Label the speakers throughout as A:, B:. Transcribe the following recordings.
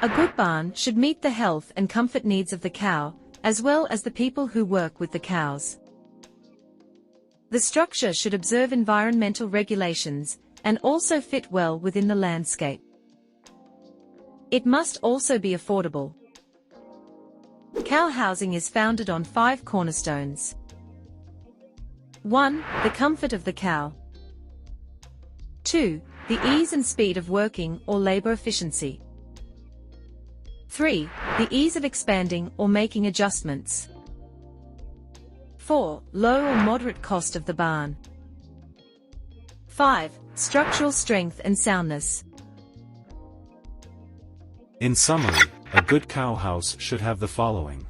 A: A good barn should meet the health and comfort needs of the cow, as well as the people who work with the cows. The structure should observe environmental regulations, and also fit well within the landscape. It must also be affordable. Cow housing is founded on 5 cornerstones. 1. The comfort of the cow. 2. The ease and speed of working or labor efficiency. 3. The ease of expanding or making adjustments. 4. Low or moderate cost of the barn. 5. Structural strength and soundness.
B: In summary, a good cow house should have the following: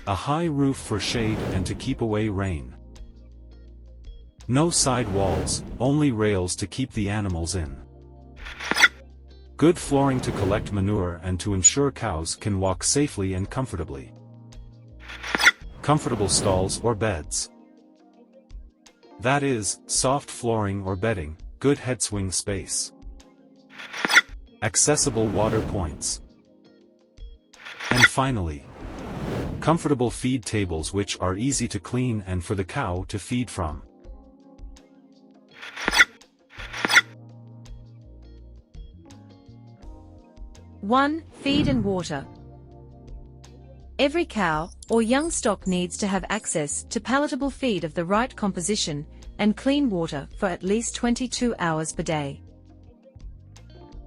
B: a high roof for shade and to keep away rain. No side walls, only rails to keep the animals in. Good flooring to collect manure and to ensure cows can walk safely and comfortably. Comfortable stalls or beds. That is, soft flooring or bedding, good headswing space. Accessible water points. And finally, comfortable feed tables which are easy to clean and for the cow to feed from.
A: One, feed and water. Every cow or young stock needs to have access to palatable feed of the right composition and clean water for at least 22 hours per day.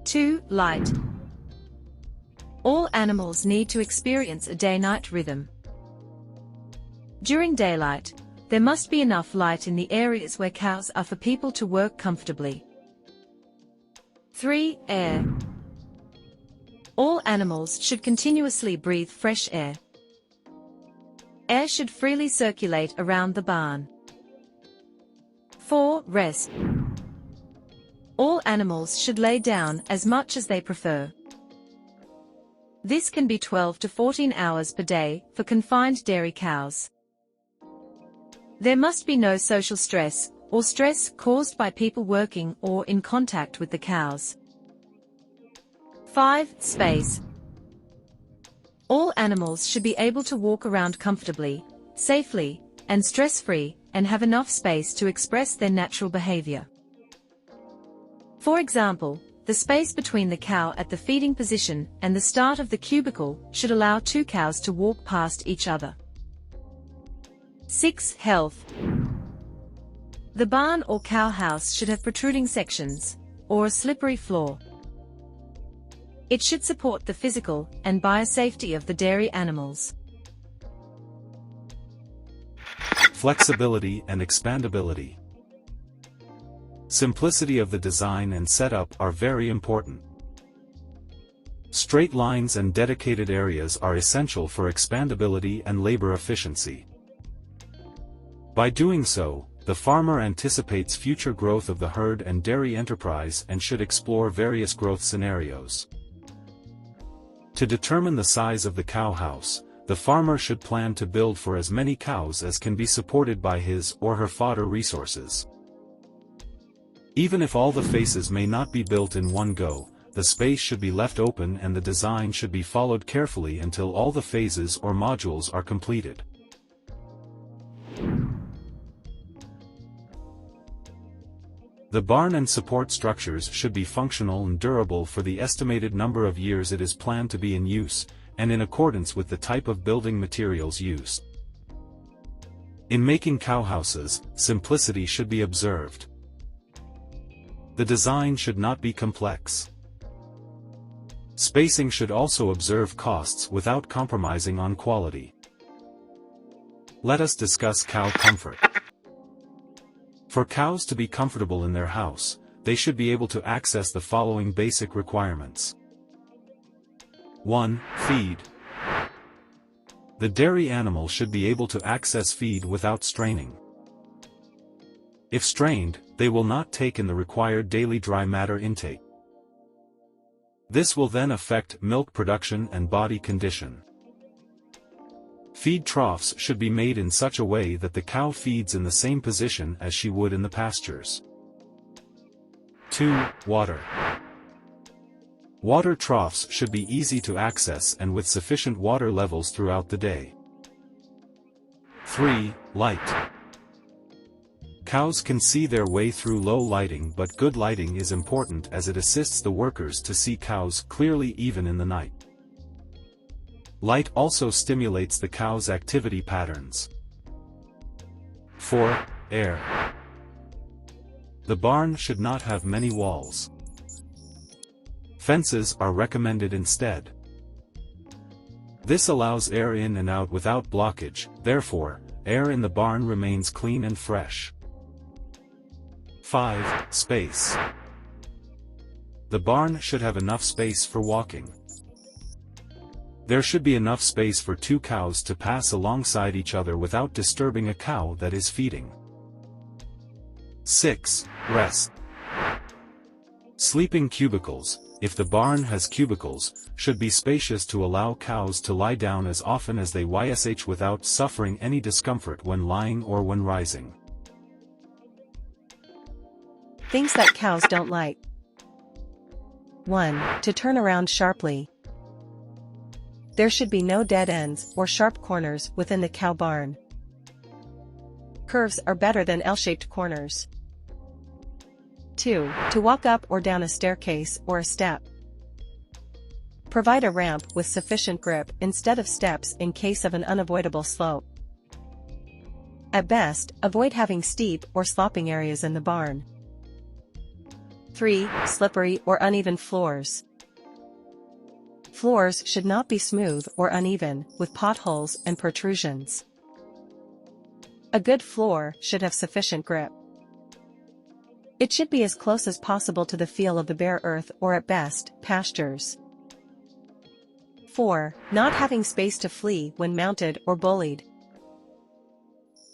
A: 2. Light. All animals need to experience a day-night rhythm. During daylight, there must be enough light in the areas where cows are for people to work comfortably. 3. Air. All animals should continuously breathe fresh air. Air should freely circulate around the barn. 4. Rest. All animals should lay down as much as they prefer. This can be 12 to 14 hours per day for confined dairy cows. There must be no social stress or stress caused by people working or in contact with the cows. 5. Space. All animals should be able to walk around comfortably, safely, and stress-free, and have enough space to express their natural behavior. For example, the space between the cow at the feeding position and the start of the cubicle should allow 2 cows to walk past each other. 6. Health. The barn or cow house should have protruding sections, or a slippery floor. It should support the physical and biosafety of the dairy animals.
B: Flexibility and expandability. Simplicity of the design and setup are very important. Straight lines and dedicated areas are essential for expandability and labor efficiency. By doing so, the farmer anticipates future growth of the herd and dairy enterprise and should explore various growth scenarios. To determine the size of the cow house, the farmer should plan to build for as many cows as can be supported by his or her fodder resources. Even if all the faces may not be built in one go, the space should be left open and the design should be followed carefully until all the phases or modules are completed. The barn and support structures should be functional and durable for the estimated number of years it is planned to be in use, and in accordance with the type of building materials used. In making cow houses, simplicity should be observed. The design should not be complex. Spacing should also observe costs without compromising on quality. Let us discuss cow comfort. For cows to be comfortable in their house, they should be able to access the following basic requirements. 1. Feed. The dairy animal should be able to access feed without straining. If strained, they will not take in the required daily dry matter intake. This will then affect milk production and body condition. Feed troughs should be made in such a way that the cow feeds in the same position as she would in the pastures. 2. Water. Water troughs should be easy to access and with sufficient water levels throughout the day. 3. Light. Cows can see their way through low lighting, but good lighting is important as it assists the workers to see cows clearly even in the night. Light also stimulates the cow's activity patterns. 4. Air. The barn should not have many walls. Fences are recommended instead. This allows air in and out without blockage, therefore, air in the barn remains clean and fresh. 5. Space. The barn should have enough space for walking. There should be enough space for 2 cows to pass alongside each other without disturbing a cow that is feeding. 6. Rest. Sleeping cubicles, if the barn has cubicles, should be spacious to allow cows to lie down as often as they wish without suffering any discomfort when lying or when rising.
C: Things that cows don't like. 1. To turn around sharply. There should be no dead ends or sharp corners within the cow barn. Curves are better than L-shaped corners. 2. To walk up or down a staircase or a step. Provide a ramp with sufficient grip instead of steps in case of an unavoidable slope. At best, avoid having steep or sloping areas in the barn. 3. Slippery or uneven floors. Floors should not be smooth or uneven, with potholes and protrusions. A good floor should have sufficient grip. It should be as close as possible to the feel of the bare earth or at best, pastures. 4. Not having space to flee when mounted or bullied.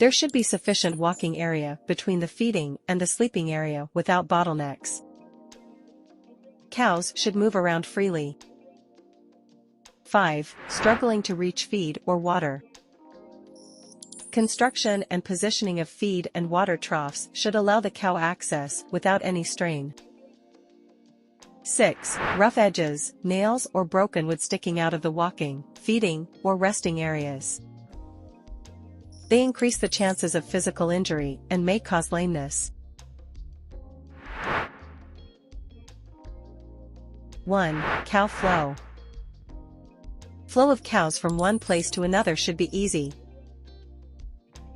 C: There should be sufficient walking area between the feeding and the sleeping area without bottlenecks. Cows should move around freely. 5. Struggling to reach feed or water. Construction and positioning of feed and water troughs should allow the cow access without any strain. 6. Rough edges, nails or broken wood sticking out of the walking, feeding, or resting areas. They increase the chances of physical injury and may cause lameness. 1. Cow flow. Flow of cows from one place to another should be easy.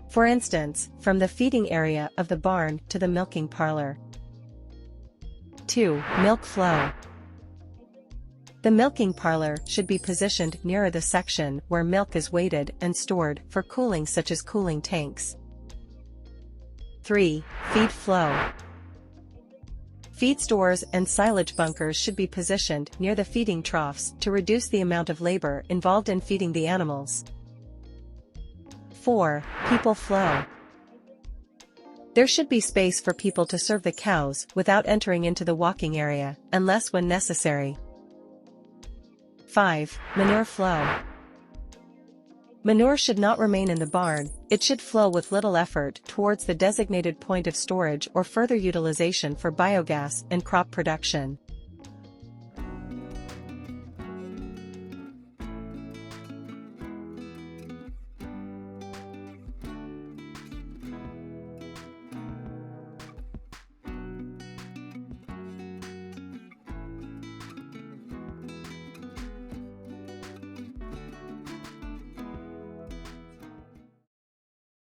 C: For instance, from the feeding area of the barn to the milking parlor. 2. Milk flow. The milking parlor should be positioned nearer the section where milk is weighted and stored for cooling, such as cooling tanks. 3. Feed flow. Feed stores and silage bunkers should be positioned near the feeding troughs to reduce the amount of labor involved in feeding the animals. 4. People flow. There should be space for people to serve the cows without entering into the walking area, unless when necessary. 5. Manure flow. Manure should not remain in the barn, it should flow with little effort towards the designated point of storage or further utilization for biogas and crop production.